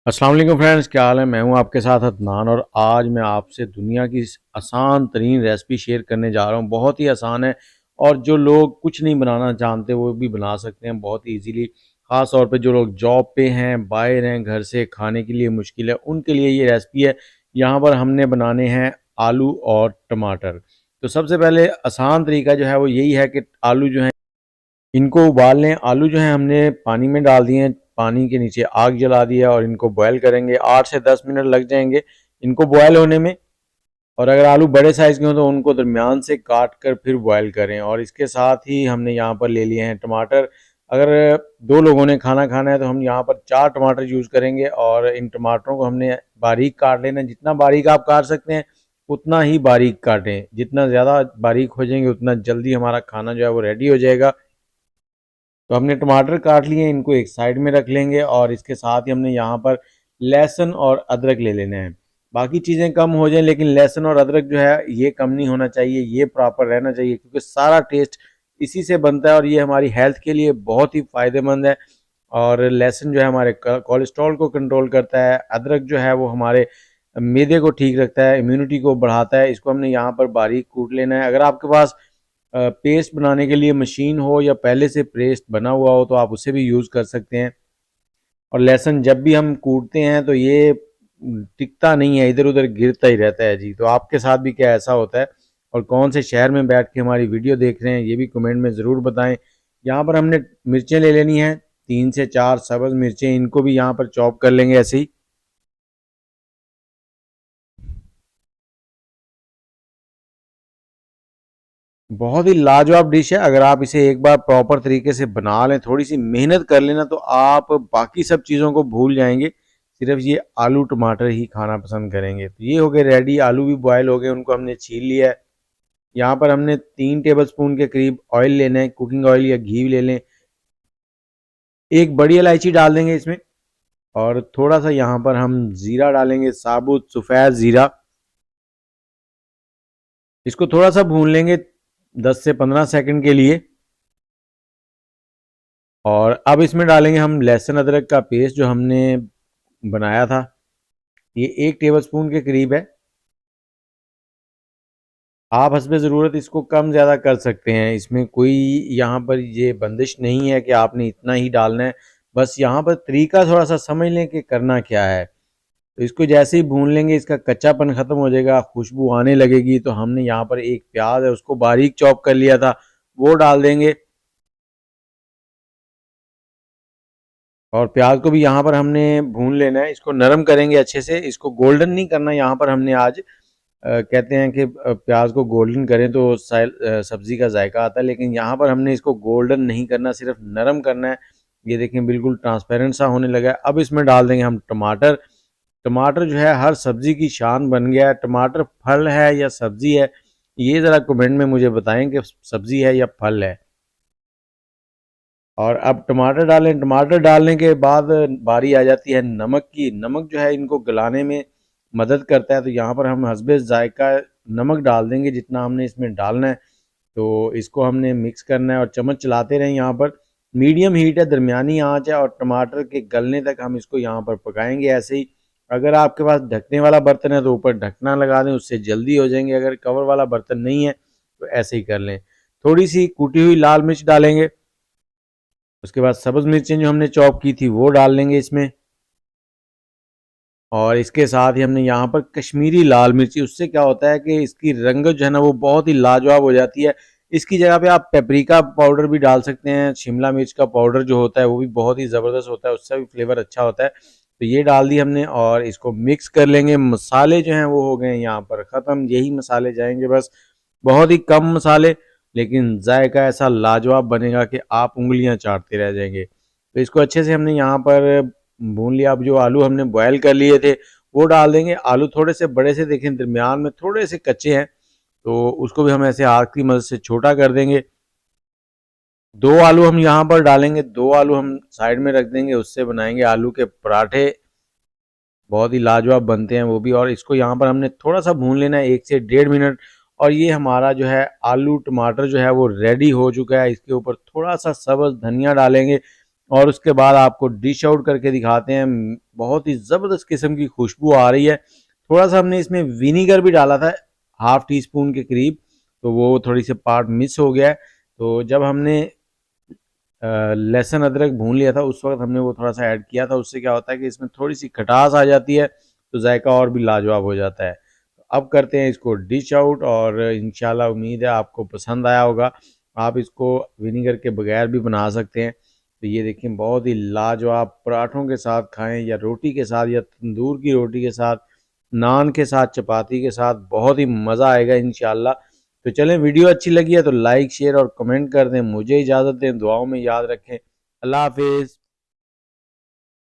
अस्सलाम वालेकुम फ्रेंड्स, क्या हाल है। मैं हूं आपके साथ अदनान और आज मैं आपसे दुनिया की आसान तरीन रेसिपी शेयर करने जा रहा हूं। बहुत ही आसान है और जो लोग कुछ नहीं बनाना जानते वो भी बना सकते हैं बहुत ही इजीली। ख़ास तौर पे जो लोग जॉब पे हैं, बाहर हैं, घर से खाने के लिए मुश्किल है, उनके लिए ये रेसिपी है। यहाँ पर हमने बनाने हैं आलू और टमाटर। तो सबसे पहले आसान तरीका जो है वो यही है कि आलू जो है इनको उबाल लें। आलू जो है हमने पानी में डाल दिए हैं, पानी के नीचे आग जला दिया और इनको बॉयल करेंगे। 8 से 10 मिनट लग जाएंगे इनको बॉयल होने में। और अगर आलू बड़े साइज़ के हों तो उनको दरमियान से काट कर फिर बॉयल करें। और इसके साथ ही हमने यहाँ पर ले लिए हैं टमाटर। अगर 2 लोगों ने खाना खाना है तो हम यहाँ पर 4 टमाटर यूज़ करेंगे और इन टमाटरों को हमने बारीक काट लेना है। जितना बारीक आप काट सकते हैं उतना ही बारीक काटें। जितना ज़्यादा बारीक हो जाएंगे उतना जल्दी हमारा खाना जो है वो रेडी हो जाएगा। तो हमने टमाटर काट लिए, इनको एक साइड में रख लेंगे और इसके साथ ही हमने यहाँ पर लहसुन और अदरक ले लेना है। बाकी चीज़ें कम हो जाएं लेकिन लहसुन और अदरक जो है ये कम नहीं होना चाहिए, ये प्रॉपर रहना चाहिए क्योंकि सारा टेस्ट इसी से बनता है और ये हमारी हेल्थ के लिए बहुत ही फ़ायदेमंद है। और लहसुन जो है हमारे कोलेस्ट्रॉल को कंट्रोल करता है, अदरक जो है वो हमारे मैदे को ठीक रखता है, इम्यूनिटी को बढ़ाता है। इसको हमने यहाँ पर बारीक कूट लेना है। अगर आपके पास पेस्ट बनाने के लिए मशीन हो या पहले से पेस्ट बना हुआ हो तो आप उसे भी यूज़ कर सकते हैं। और लहसुन जब भी हम कूटते हैं तो ये टिकता नहीं है, इधर उधर गिरता ही रहता है जी। तो आपके साथ भी क्या ऐसा होता है और कौन से शहर में बैठ के हमारी वीडियो देख रहे हैं ये भी कमेंट में ज़रूर बताएं। यहाँ पर हमने मिर्चें ले लेनी हैं, 3 से 4 सब्ज़ मिर्चें, इनको भी यहाँ पर चॉप कर लेंगे ऐसे ही। बहुत ही लाजवाब डिश है। अगर आप इसे एक बार प्रॉपर तरीके से बना लें, थोड़ी सी मेहनत कर लेना तो आप बाकी सब चीज़ों को भूल जाएंगे, सिर्फ ये आलू टमाटर ही खाना पसंद करेंगे। तो ये हो गए रेडी, आलू भी बॉयल हो गए, उनको हमने छील लिया है। यहाँ पर हमने 3 टेबलस्पून के करीब ऑयल लेना है, कुकिंग ऑयल या घी ले लें। एक बड़ी इलायची डाल देंगे इसमें और थोड़ा सा यहाँ पर हम ज़ीरा डालेंगे, साबुत सफ़ेद ज़ीरा। इसको थोड़ा सा भून लेंगे 10 से 15 सेकंड के लिए। और अब इसमें डालेंगे हम लहसुन अदरक का पेस्ट जो हमने बनाया था, ये 1 टेबलस्पून के करीब है। आप हस्बे ज़रूरत इसको कम ज़्यादा कर सकते हैं, इसमें कोई यहाँ पर ये बंदिश नहीं है कि आपने इतना ही डालना है। बस यहाँ पर तरीका थोड़ा सा समझ लें कि करना क्या है। तो इसको जैसे ही भून लेंगे इसका कच्चापन ख़त्म हो जाएगा, खुशबू आने लगेगी। तो हमने यहाँ पर एक प्याज है उसको बारीक चॉप कर लिया था, वो डाल देंगे। और प्याज को भी यहाँ पर हमने भून लेना है, इसको नरम करेंगे अच्छे से। इसको गोल्डन नहीं करना यहाँ पर हमने आज। कहते हैं कि प्याज को गोल्डन करें तो सब्ज़ी का जायका आता है, लेकिन यहाँ पर हमने इसको गोल्डन नहीं करना, सिर्फ नरम करना है। ये देखें बिल्कुल ट्रांसपेरेंट सा होने लगा है। अब इसमें डाल देंगे हम टमाटर। टमाटर जो है हर सब्ज़ी की शान बन गया है। टमाटर फल है या सब्ज़ी है, ये ज़रा कमेंट में मुझे बताएं कि सब्ज़ी है या फल है। और अब टमाटर डालें। टमाटर डालने के बाद बारी आ जाती है नमक की। नमक जो है इनको गलाने में मदद करता है, तो यहाँ पर हम हस्बे ज़ायका नमक डाल देंगे जितना हमने इसमें डालना है। तो इसको हमने मिक्स करना है और चम्मच चलाते रहें। यहाँ पर मीडियम हीट है, दरमियानी आंच है और टमाटर के गलने तक हम इसको यहाँ पर पकाएंगे ऐसे ही। अगर आपके पास ढकने वाला बर्तन है तो ऊपर ढकना लगा दें, उससे जल्दी हो जाएंगे। अगर कवर वाला बर्तन नहीं है तो ऐसे ही कर लें। थोड़ी सी कूटी हुई लाल मिर्च डालेंगे, उसके बाद सब्ज़ मिर्चें जो हमने चॉप की थी वो डाल लेंगे इसमें। और इसके साथ ही हमने यहाँ पर कश्मीरी लाल मिर्ची, उससे क्या होता है कि इसकी रंगत जो है ना वो बहुत ही लाजवाब हो जाती है। इसकी जगह पे आप पेपरिका पाउडर भी डाल सकते हैं, शिमला मिर्च का पाउडर जो होता है वो भी बहुत ही ज़बरदस्त होता है, उससे भी फ्लेवर अच्छा होता है। तो ये डाल दी हमने और इसको मिक्स कर लेंगे। मसाले जो हैं वो हो गए यहाँ पर ख़त्म, यही मसाले जाएंगे बस, बहुत ही कम मसाले, लेकिन जायका ऐसा लाजवाब बनेगा कि आप उंगलियां चाटते रह जाएंगे। तो इसको अच्छे से हमने यहाँ पर भून लिया। अब जो आलू हमने बॉयल कर लिए थे वो डाल देंगे। आलू थोड़े से बड़े से, देखें दरमियान में थोड़े से कच्चे हैं, तो उसको भी हम ऐसे हाथ की मदद से छोटा कर देंगे। 2 आलू हम यहाँ पर डालेंगे, 2 आलू हम साइड में रख देंगे, उससे बनाएंगे आलू के पराठे, बहुत ही लाजवाब बनते हैं वो भी। और इसको यहाँ पर हमने थोड़ा सा भून लेना है 1 से 1.5 मिनट। और ये हमारा जो है आलू टमाटर जो है वो रेडी हो चुका है। इसके ऊपर थोड़ा सा सब्ज़ धनिया डालेंगे। और उसके बाद आपको डिश आउट करके दिखाते हैं। बहुत ही ज़बरदस्त किस्म की खुशबू आ रही है। थोड़ा सा हमने इसमें विनीगर भी डाला था, हाफ टी स्पून के करीब, तो वो थोड़ी सी पार्ट मिस हो गया है। तो जब हमने लहसुन अदरक भून लिया था उस वक्त हमने वो थोड़ा सा ऐड किया था। उससे क्या होता है कि इसमें थोड़ी सी खटास आ जाती है, तो जायका और भी लाजवाब हो जाता है। अब करते हैं इसको डिश आउट, और इंशाल्लाह उम्मीद है आपको पसंद आया होगा। आप इसको विनीगर के बगैर भी बना सकते हैं। तो ये देखें, बहुत ही लाजवाब, पराठों के साथ खाएं या रोटी के साथ या तंदूर की रोटी के साथ, नान के साथ, चपाती के साथ, बहुत ही मज़ा आएगा इंशाल्लाह। तो चलें, वीडियो अच्छी लगी है तो लाइक शेयर और कमेंट कर दें। मुझे इजाज़त दें, दुआओं में याद रखें। अल्लाह हाफिज़।